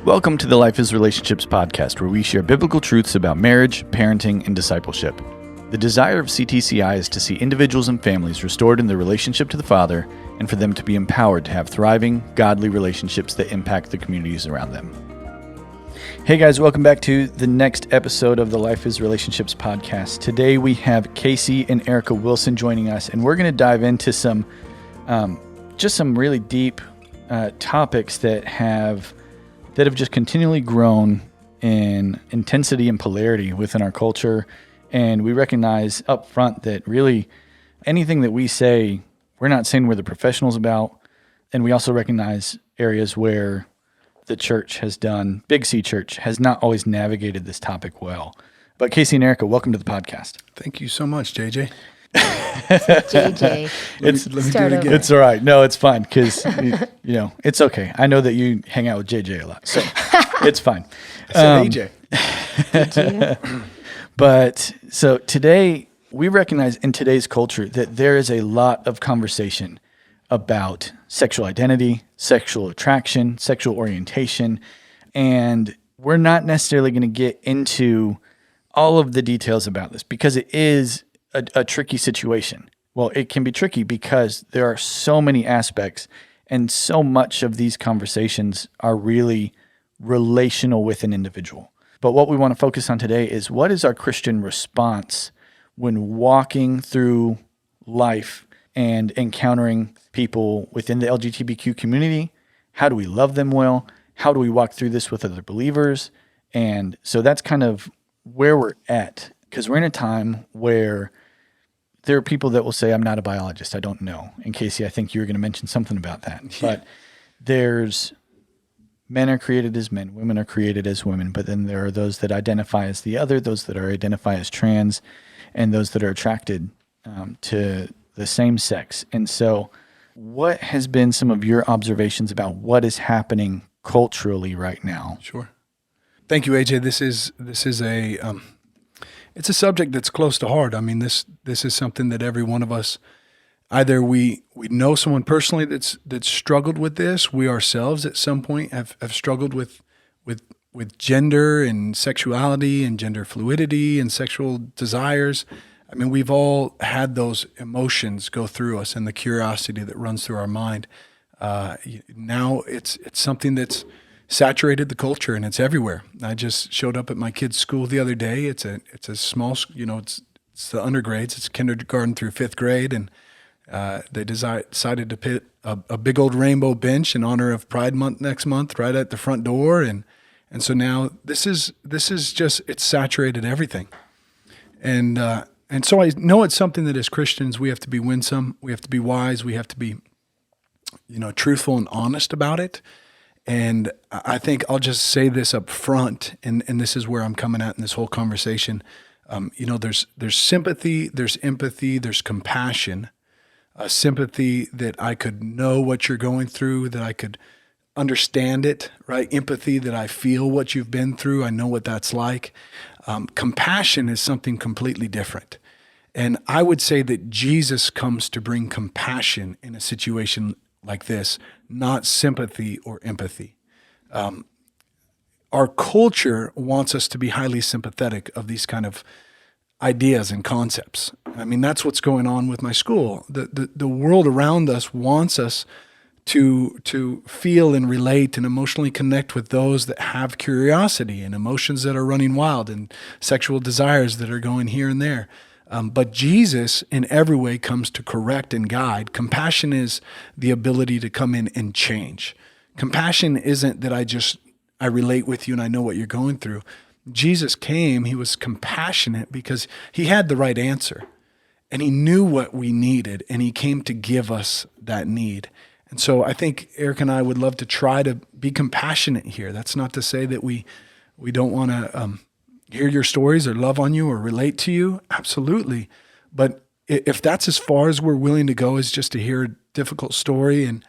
Welcome to the Life is Relationships podcast, where we share biblical truths about marriage, parenting, and discipleship. The desire of CTCI is to see individuals and families restored in their relationship to the Father, and for them to be empowered to have thriving, godly relationships that impact the communities around them. Hey guys, welcome back to the next episode of the Life is Relationships podcast. Today we have Casey and Erica Wilson joining us, and we're going to dive into some really deep topics that have just continually grown in intensity and polarity within our culture. And we recognize up front that really anything that we say, we're not saying we're the professionals about. And we also recognize areas where the church has done, Big C Church, has not always navigated this topic well. But Casey and Erica, welcome to the podcast. Thank you so much, JJ. JJ. Let me do it again. It's all right. No, it's fine because, it's okay. I know that you hang out with JJ a lot, so it's fine. I said AJ. But so today, we recognize in today's culture that there is a lot of conversation about sexual identity, sexual attraction, sexual orientation, and we're not necessarily going to get into all of the details about this because it is a tricky situation. Well, it can be tricky because there are so many aspects and so much of these conversations are really relational with an individual. But what we want to focus on today is what is our Christian response when walking through life and encountering people within the LGTBQ community? How do we love them well? How do we walk through this with other believers? And so that's kind of where we're at, because we're in a time where there are people that will say, I'm not a biologist, I don't know. And Casey, I think you were going to mention something about that. But there's men are created as men, women are created as women, but then there are those that identify as the other, those that are identify as trans, and those that are attracted to the same sex. And so what has been some of your observations about what is happening culturally right now? Sure. Thank you, AJ. This is it's a subject that's close to heart. I mean, this is something that every one of us, either we know someone personally that's struggled with this. We ourselves at some point have struggled with gender and sexuality and gender fluidity and sexual desires. I mean, we've all had those emotions go through us and the curiosity that runs through our mind. Now it's something that's saturated the culture and it's everywhere. I just showed up at my kid's school the other day. It's a small, it's the undergrades. It's kindergarten through fifth grade, and they decided to put a big old rainbow bench in honor of Pride Month next month right at the front door, and so now this is just, it's saturated everything, and so I know it's something that as Christians we have to be winsome, we have to be wise, we have to be truthful and honest about it. And I think I'll just say this up front, and this is where I'm coming at in this whole conversation. There's sympathy, there's empathy, there's compassion. Sympathy that I could know what you're going through, that I could understand it, right? Empathy that I feel what you've been through, I know what that's like. Compassion is something completely different. And I would say that Jesus comes to bring compassion in a situation like this, not sympathy or empathy. Our culture wants us to be highly sympathetic of these kind of ideas and concepts. I mean, that's what's going on with my school. The world around us wants us to feel and relate and emotionally connect with those that have curiosity and emotions that are running wild and sexual desires that are going here and there. But Jesus, in every way, comes to correct and guide. Compassion is the ability to come in and change. Compassion isn't that I relate with you and I know what you're going through. Jesus came, he was compassionate because he had the right answer. And he knew what we needed, and he came to give us that need. And so I think Eric and I would love to try to be compassionate here. That's not to say that we don't want to hear your stories or love on you or relate to you. Absolutely. But if that's as far as we're willing to go, is just to hear a difficult story and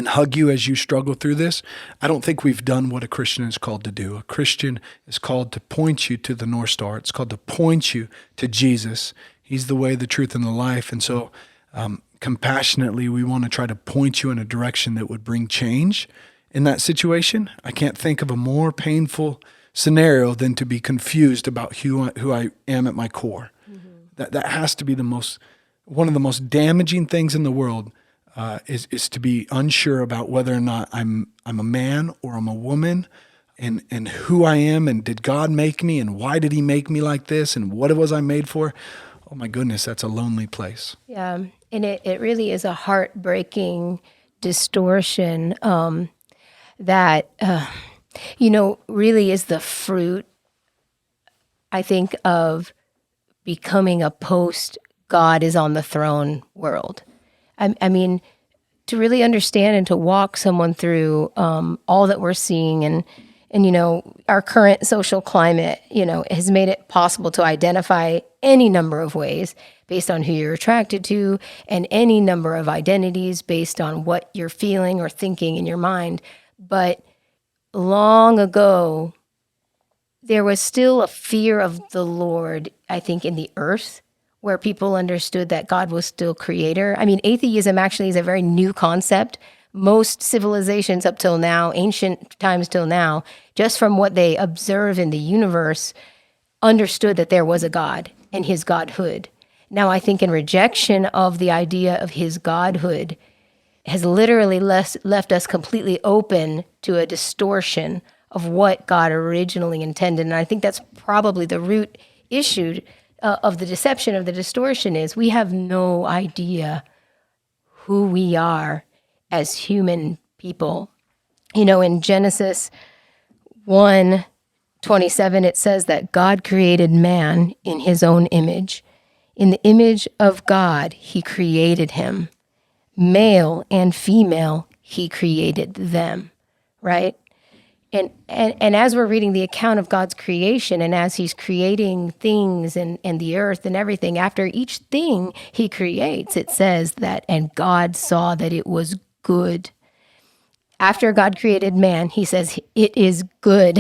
hug you as you struggle through this, I don't think we've done what a Christian is called to do. A Christian is called to point you to the North Star. It's called to point you to Jesus. He's the way, the truth, and the life. And so compassionately, we want to try to point you in a direction that would bring change in that situation, I can't think of a more painful scenario than to be confused about who I am at my core. That has to be one of the most damaging things in the world, is to be unsure about whether or not I'm a man or I'm a woman, and who I am, and did God make me, and why did he make me like this, and what was I made for? Oh my goodness, that's a lonely place. Yeah, and it really is a heartbreaking distortion that, really is the fruit, I think, of becoming a post-God is on the throne world. I mean, to really understand and to walk someone through all that we're seeing and our current social climate, has made it possible to identify any number of ways based on who you're attracted to and any number of identities based on what you're feeling or thinking in your mind. But long ago, there was still a fear of the Lord, I think, in the earth, where people understood that God was still creator. I mean, atheism actually is a very new concept. Most civilizations up till now, ancient times till now, just from what they observe in the universe, understood that there was a God and his godhood. Now, I think in rejection of the idea of his godhood has literally left us completely open to a distortion of what God originally intended. And I think that's probably the root issue of the deception, of the distortion, is we have no idea who we are as human people. In Genesis 1:27, it says that God created man in his own image. In the image of God, he created him. Male and female, he created them, right? And as we're reading the account of God's creation, and as he's creating things and the earth and everything, after each thing he creates, it says that, and God saw that it was good. After God created man, he says, it is good.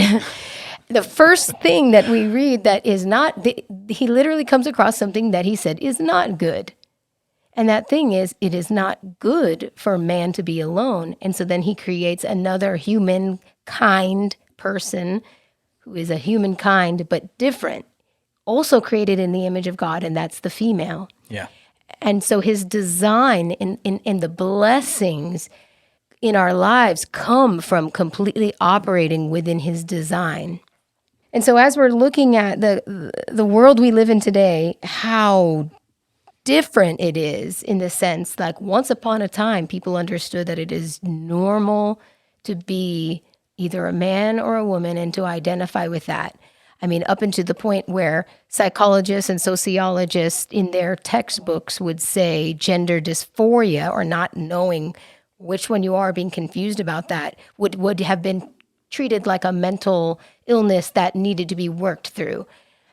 The first thing that we read that is not, he literally comes across something that he said is not good. And that thing is, it is not good for man to be alone. And so then he creates another humankind person who is a humankind, but different, also created in the image of God, and that's the female. Yeah. And so his design in the blessings in our lives come from completely operating within his design. And so as we're looking at the world we live in today, how different it is, in the sense, like, once upon a time, people understood that it is normal to be either a man or a woman and to identify with that. I mean, up into the point where psychologists and sociologists in their textbooks would say gender dysphoria, or not knowing which one you are, being confused about that, would have been treated like a mental illness that needed to be worked through.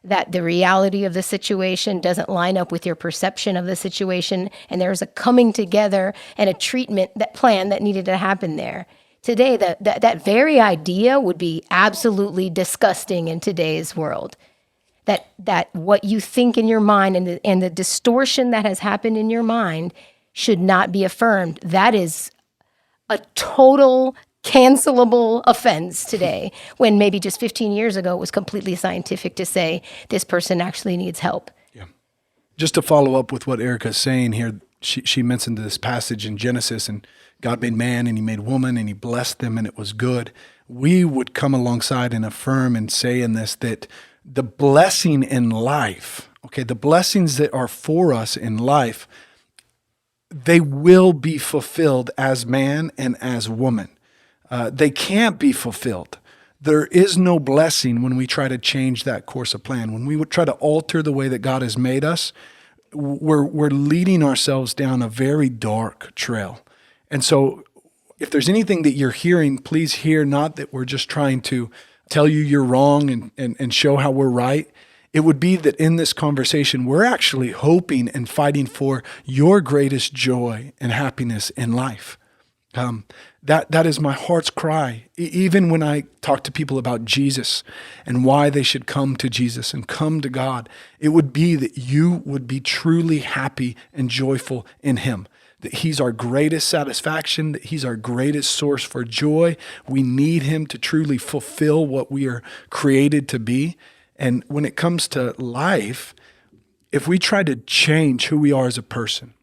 That the reality of the situation doesn't line up with your perception of the situation, and there's a coming together and a treatment plan that needed to happen there. Today, that very idea would be absolutely disgusting in today's world. That what you think in your mind and the distortion that has happened in your mind should not be affirmed. That is a total cancelable offense today, when maybe just 15 years ago it was completely scientific to say this person actually needs help. Yeah. Just to follow up with what Erica's saying here, she mentioned this passage in Genesis, and God made man and he made woman and he blessed them and it was good. We would come alongside and affirm and say in this that the blessing in life, the blessings that are for us in life, they will be fulfilled as man and as woman. They can't be fulfilled. There is no blessing when we try to change that course of plan. When we would try to alter the way that God has made us, we're leading ourselves down a very dark trail. And so if there's anything that you're hearing, please hear not that we're just trying to tell you you're wrong and show how we're right. It would be that in this conversation, we're actually hoping and fighting for your greatest joy and happiness in life. That is my heart's cry. Even when I talk to people about Jesus and why they should come to Jesus and come to God, it would be that you would be truly happy and joyful in him. that he's our greatest satisfaction, that he's our greatest source for joy. We need him to truly fulfill what we are created to be. And when it comes to life, if we try to change who we are as a person,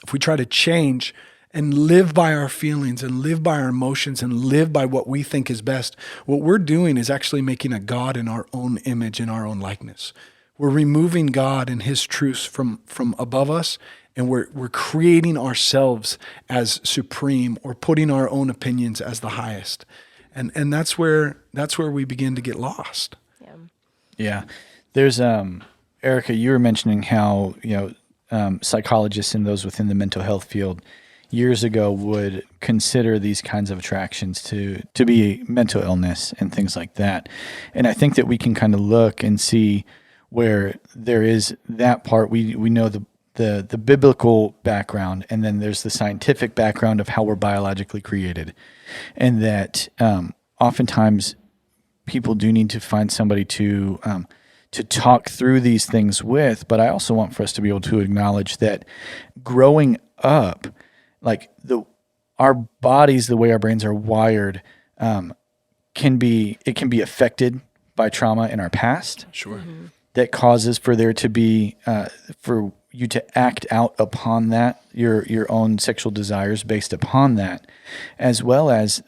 if we try to change and live by our feelings and live by our emotions and live by what we think is best, what we're doing is actually making a God in our own image, in our own likeness. We're removing God and his truths from above us, and we're creating ourselves as supreme, or putting our own opinions as the highest. And that's where we begin to get lost. Yeah. There's Erica, you were mentioning how, psychologists and those within the mental health field years ago would consider these kinds of attractions to be mental illness and things like that. And I think that we can kind of look and see where there is that part. We know the biblical background, and then there's the scientific background of how we're biologically created. And that oftentimes people do need to find somebody to talk through these things with. But I also want for us to be able to acknowledge that growing up, like our bodies, the way our brains are wired, can be affected by trauma in our past. Sure. Mm-hmm. That causes for there to be for you to act out upon that, your own sexual desires based upon that, as well as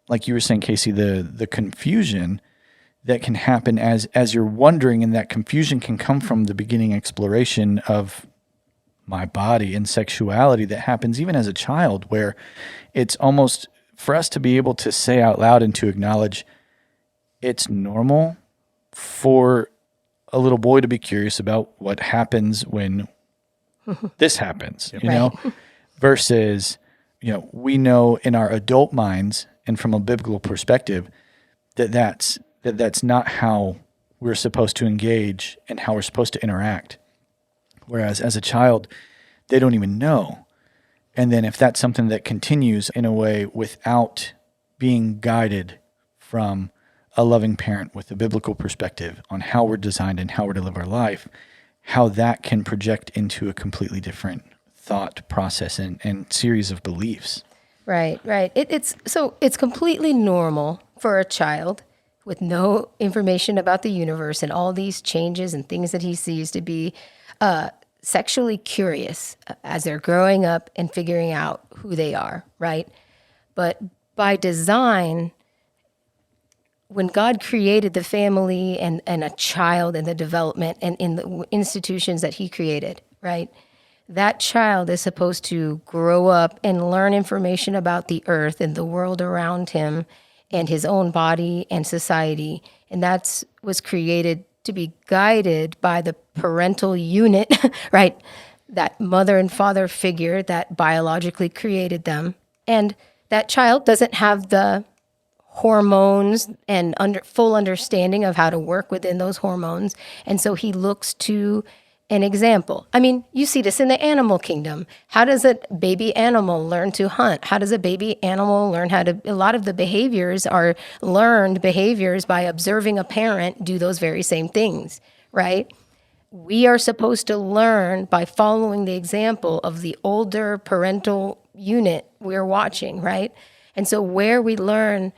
like you were saying, Casey, the confusion that can happen as you're wondering, and that confusion can come from the beginning exploration of my body and sexuality that happens even as a child, where it's almost for us to be able to say out loud and to acknowledge it's normal for a little boy to be curious about what happens when this happens, versus, we know in our adult minds and from a biblical perspective that's not how we're supposed to engage and how we're supposed to interact. Whereas as a child, they don't even know. And then if that's something that continues in a way without being guided from a loving parent with a biblical perspective on how we're designed and how we're to live our life, how that can project into a completely different thought process and series of beliefs. Right. It's completely normal for a child with no information about the universe and all these changes and things that he sees to be sexually curious as they're growing up and figuring out who they are, right? But by design, when God created the family and a child and the development and in the institutions that he created, right? That child is supposed to grow up and learn information about the earth and the world around him and his own body and society. And that was created to be guided by the parental unit, right? That mother and father figure that biologically created them. And that child doesn't have the hormones and full understanding of how to work within those hormones. And so he looks to an example. I mean, you see this in the animal kingdom. How does a baby animal learn to hunt? How does a baby animal learn a lot of the behaviors are learned behaviors by observing a parent do those very same things, right? We are supposed to learn by following the example of the older parental unit we're watching, right? And so where we learn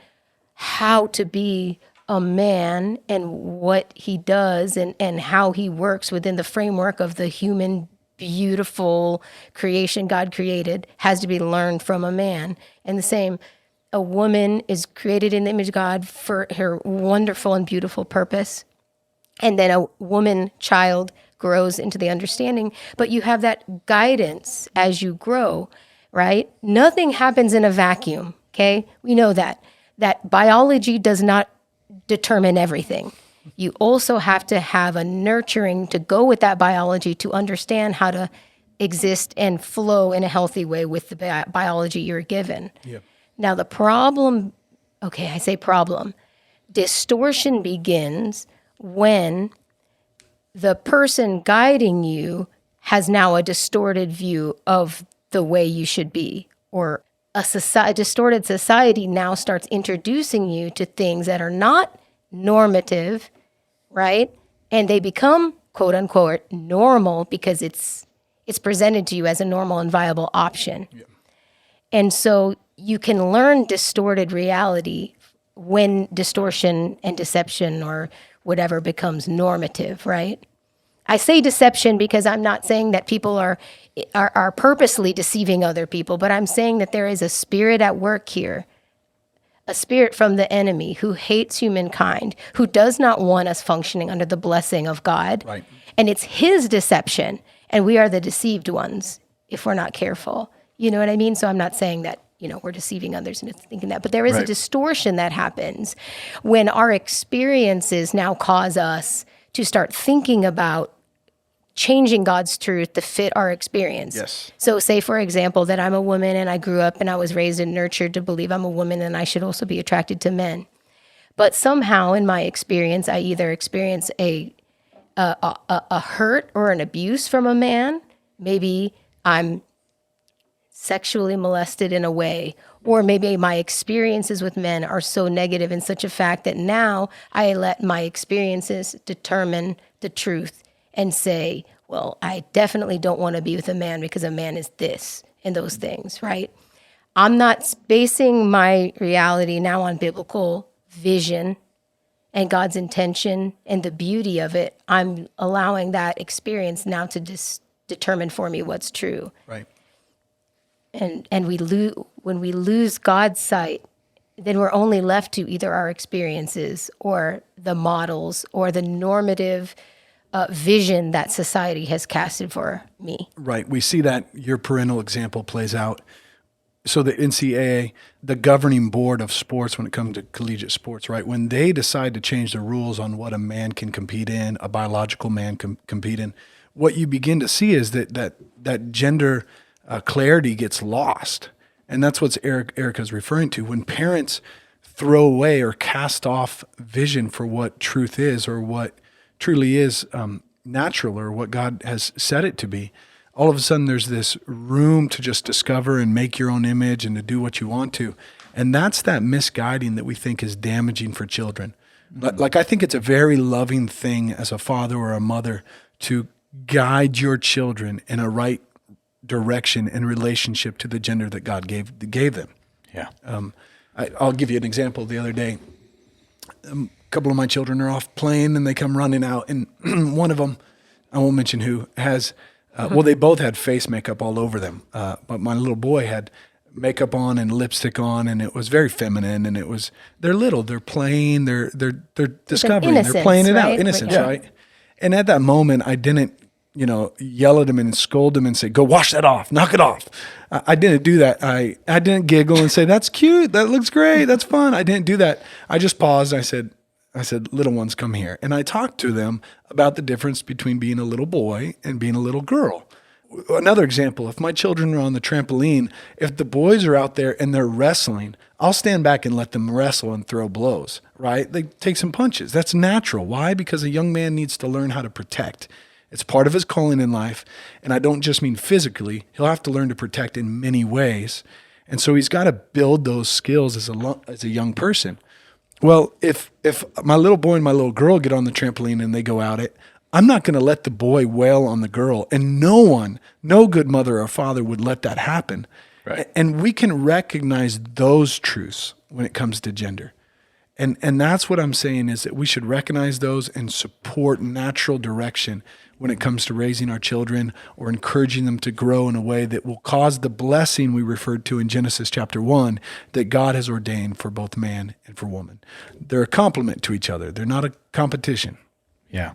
how to be a man and what he does and how he works within the framework of the human, beautiful creation God created has to be learned from a man. And the same, a woman is created in the image of God for her wonderful and beautiful purpose. And then a woman child grows into the understanding, but you have that guidance as you grow, right? Nothing happens in a vacuum, okay? We know that biology does not determine everything. You also have to have a nurturing to go with that biology to understand how to exist and flow in a healthy way with the biology you're given. Yep. Now the problem, distortion begins when the person guiding you has now a distorted view of the way you should be, or a distorted society now starts introducing you to things that are not normative, right? And they become, quote unquote, normal because it's It's presented to you as a normal and viable option. Yeah. And so you can learn distorted reality when distortion and deception or whatever becomes normative, right? I say deception because I'm not saying that people are purposely deceiving other people, but I'm saying that there is a spirit at work here, a spirit from the enemy who hates humankind, who does not want us functioning under the blessing of God. Right. And it's his deception, and we are the deceived ones if we're not careful. You know what I mean? So I'm not saying that, we're deceiving others and thinking that, but there is a distortion that happens when our experiences now cause us to start thinking about changing God's truth to fit our experience. Yes. So say, for example, that I'm a woman and I grew up and I was raised and nurtured to believe I'm a woman and I should also be attracted to men. But somehow in my experience, I either experience a hurt or an abuse from a man. Maybe I'm sexually molested in a way, or maybe my experiences with men are so negative in such a fact that now I let my experiences determine the truth and say, well, I definitely don't want to be with a man because a man is this and those things, right? I'm not basing my reality now on biblical vision and God's intention and the beauty of it. I'm allowing that experience now to determine for me what's true. Right. And when we lose God's sight, then we're only left to either our experiences or the models or the normative vision that society has casted for me. Right. We see that your parental example plays out. So the NCAA, the governing board of sports when it comes to collegiate sports, right, when they decide to change the rules on what a man can compete in, a biological man can compete in, what you begin to see is that gender clarity gets lost. And that's what Erica's referring to. When parents throw away or cast off vision for what truth is or what truly is natural or what God has set it to be, all of a sudden there's this room to just discover and make your own image and to do what you want to. And that's that misguiding that we think is damaging for children. Mm-hmm. Like I think it's a very loving thing as a father or a mother to guide your children in a right direction in relationship to the gender that God gave them. Yeah. I'll give you an example. The other day, a couple of my children are off playing and they come running out, and one of them, I won't mention who, has, well, they both had face makeup all over them, but my little boy had makeup on and lipstick on, and it was very feminine, and they're little, they're playing, they're discovering, they're playing it out, innocence, right? And at that moment, I didn't, yell at him and scold him and say, go wash that off, knock it off. I didn't do that. I didn't giggle and say, that's cute, that looks great, that's fun. I didn't do that. I just paused. I said, little ones, come here. And I talked to them about the difference between being a little boy and being a little girl. Another example, if my children are on the trampoline, if the boys are out there and they're wrestling, I'll stand back and let them wrestle and throw blows, right? They take some punches. That's natural. Why? Because a young man needs to learn how to protect. It's part of his calling in life. And I don't just mean physically. He'll have to learn to protect in many ways. And so he's got to build those skills as a young person. Well, if my little boy and my little girl get on the trampoline and they go at it, I'm not going to let the boy wail on the girl. And no good mother or father would let that happen. Right. And we can recognize those truths when it comes to gender. And that's what I'm saying, is that we should recognize those and support natural direction when it comes to raising our children or encouraging them to grow in a way that will cause the blessing we referred to in Genesis chapter 1 that God has ordained for both man and for woman. They're a complement to each other. They're not a competition. Yeah.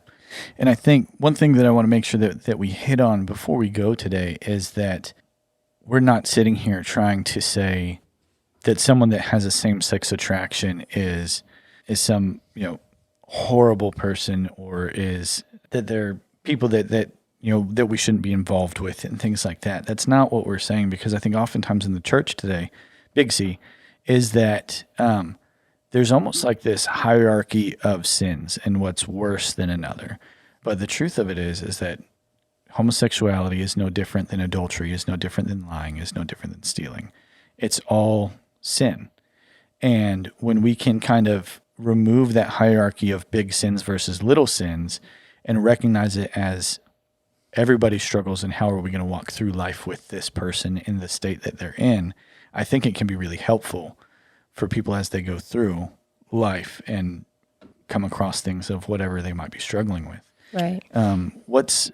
And I think one thing that I want to make sure that we hit on before we go today is that we're not sitting here trying to say that someone that has a same-sex attraction is some, horrible person, or is that they're people that we shouldn't be involved with and things like that. That's not what we're saying, because I think oftentimes in the church today, Big C, is that there's almost like this hierarchy of sins and what's worse than another. But the truth of it is that homosexuality is no different than adultery, is no different than lying, is no different than stealing. It's all sin. And when we can kind of remove that hierarchy of big sins versus little sins and recognize it as everybody struggles, and how are we going to walk through life with this person in the state that they're in, I think it can be really helpful for people as they go through life and come across things of whatever they might be struggling with. Right. What's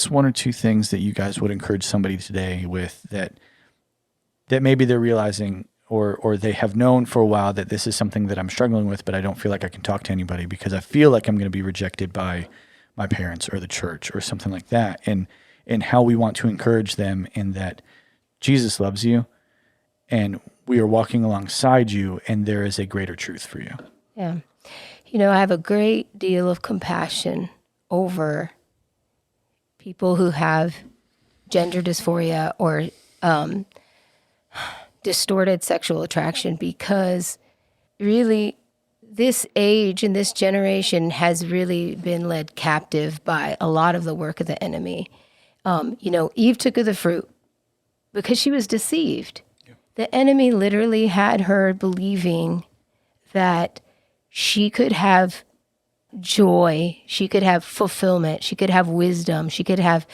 one or two things that you guys would encourage somebody today with that maybe they're realizing or they have known for a while that this is something that I'm struggling with, but I don't feel like I can talk to anybody because I feel like I'm going to be rejected by my parents or the church or something like that, and how we want to encourage them in that Jesus loves you and we are walking alongside you, and there is a greater truth for you. Yeah. I have a great deal of compassion over people who have gender dysphoria or distorted sexual attraction, because really this age and this generation has really been led captive by a lot of the work of the enemy. Eve took of the fruit because she was deceived. Yeah. The enemy literally had her believing that she could have joy, she could have fulfillment, she could have wisdom, she could have,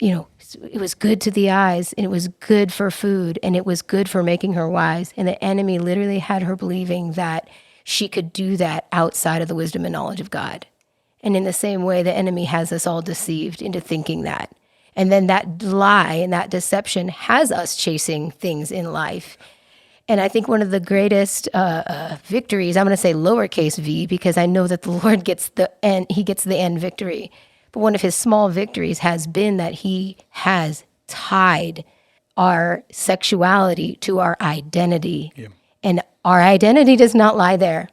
it was good to the eyes, and it was good for food, and it was good for making her wise. And the enemy literally had her believing that she could do that outside of the wisdom and knowledge of God. And in the same way, the enemy has us all deceived into thinking that. And then that lie and that deception has us chasing things in life. And I think one of the greatest victories, I'm going to say lowercase v, because I know that the Lord gets the end, he gets the end victory. But one of his small victories has been that he has tied our sexuality to our identity. Yeah. And our identity does not lie there.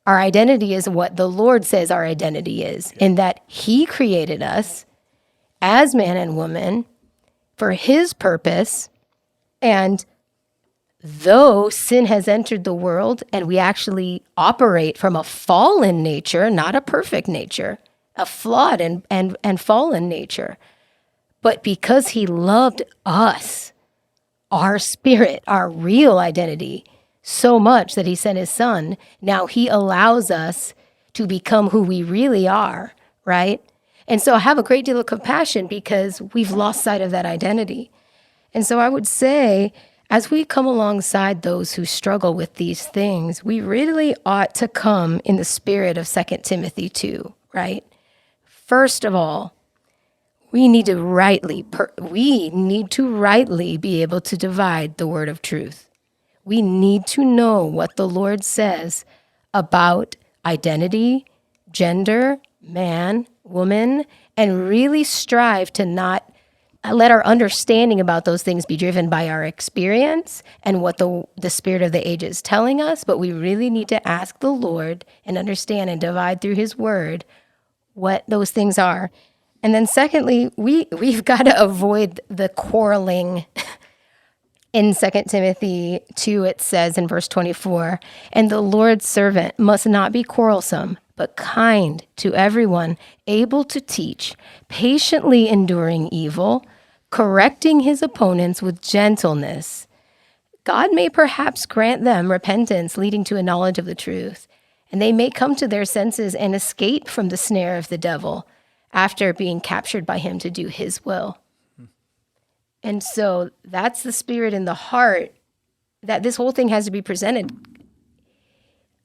Our identity is what the Lord says our identity is, in that he created us as man and woman for his purpose. And though sin has entered the world and we actually operate from a fallen nature, not a perfect nature, a flawed and fallen nature, but because he loved us, our spirit, our real identity, so much that he sent his son, now he allows us to become who we really are, right? And so I have a great deal of compassion because we've lost sight of that identity. And so I would say, as we come alongside those who struggle with these things, we really ought to come in the spirit of 2 Timothy 2, right? First of all, we need to rightly be able to divide the word of truth. We need to know what the Lord says about identity, gender, man, woman, and really strive to not let our understanding about those things be driven by our experience and what the spirit of the age is telling us, but we really need to ask the Lord and understand and divide through his word what those things are. And then secondly, we've got to avoid the quarreling. In 2 Timothy 2, it says in verse 24, "And the Lord's servant must not be quarrelsome, but kind to everyone, able to teach, patiently enduring evil, correcting his opponents with gentleness. God may perhaps grant them repentance leading to a knowledge of the truth, and they may come to their senses and escape from the snare of the devil after being captured by him to do his will." And so that's the spirit in the heart that this whole thing has to be presented.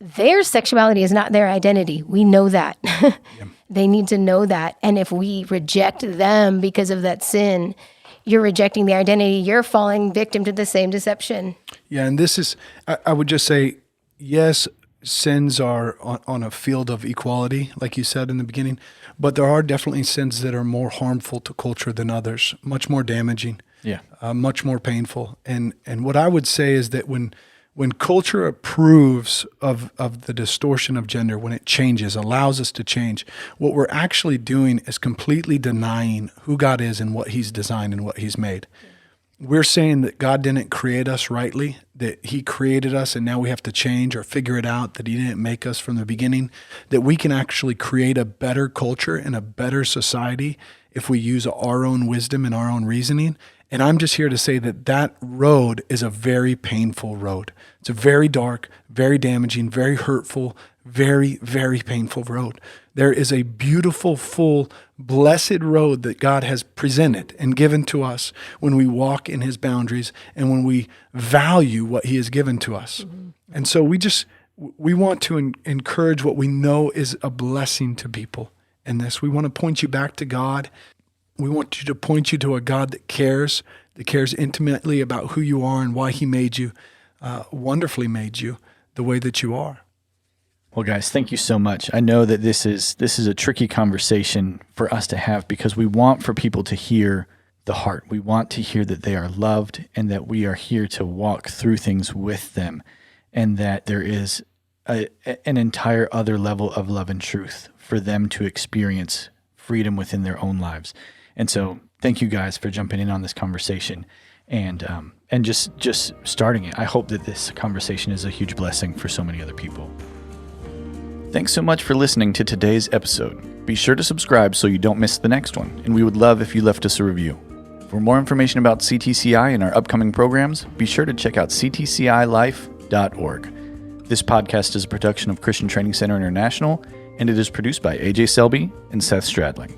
Their sexuality is not their identity. We know that. Yeah. They need to know that. And if we reject them because of that sin, you're rejecting the identity. You're falling victim to the same deception. Yeah, and this is, I would just say, yes, sins are on a field of equality, like you said in the beginning, but there are definitely sins that are more harmful to culture than others, much more damaging. Yeah, much more painful. And what I would say is that when culture approves of the distortion of gender, when it changes, allows us to change, what we're actually doing is completely denying who God is and what he's designed and what he's made. We're saying that God didn't create us rightly, that he created us and now we have to change or figure it out, that he didn't make us from the beginning, that we can actually create a better culture and a better society if we use our own wisdom and our own reasoning. And I'm just here to say that that road is a very painful road. It's a very dark, very damaging, very hurtful, very, very painful road. There is a beautiful, full, blessed road that God has presented and given to us when we walk in his boundaries and when we value what he has given to us. And so we want to encourage what we know is a blessing to people in this. We want to point you back to God. We want to point you to a God that cares intimately about who you are and why he made you, wonderfully made you the way that you are. Well, guys, thank you so much. I know that this is a tricky conversation for us to have because we want for people to hear the heart. We want to hear that they are loved and that we are here to walk through things with them, and that there is an entire other level of love and truth for them to experience freedom within their own lives. And so thank you guys for jumping in on this conversation and just starting it. I hope that this conversation is a huge blessing for so many other people. Thanks so much for listening to today's episode. Be sure to subscribe so you don't miss the next one, and we would love if you left us a review. For more information about CTCI and our upcoming programs, be sure to check out ctcilife.org. This podcast is a production of Christian Training Center International, and it is produced by AJ Selby and Seth Stradling.